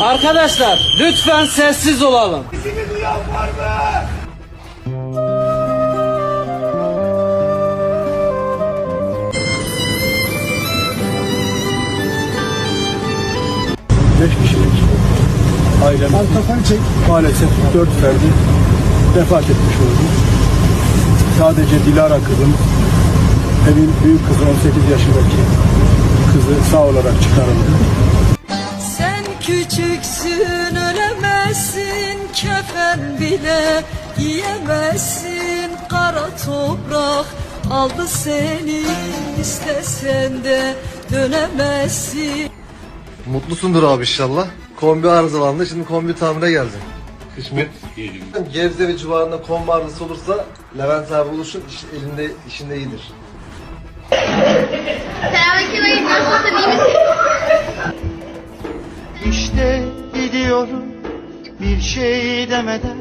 Arkadaşlar lütfen sessiz olalım. Sesimi duyan var mı? Beş kişilik ailem maalesef 4 ferdi vefat etmiş oldu. Sadece Dilara kızım, evin büyük kızı 18 yaşındaki kızı sağ olarak çıkarıldı. Sen küçüksün, ölemezsin, kefen bile giyemezsin. Kara toprak aldı seni, istesen de dönemezsin. Mutlusundur abi inşallah. Kombi arızalandı. Şimdi kombi tamire geldim. Kısmet. Gebze ve civarında kombi arızası olursa Levent abi buluşun. Elinde işinde iyidir. Selamünaleyküm. Nasılsın? İyi misin? İşte gidiyorum bir şey demeden.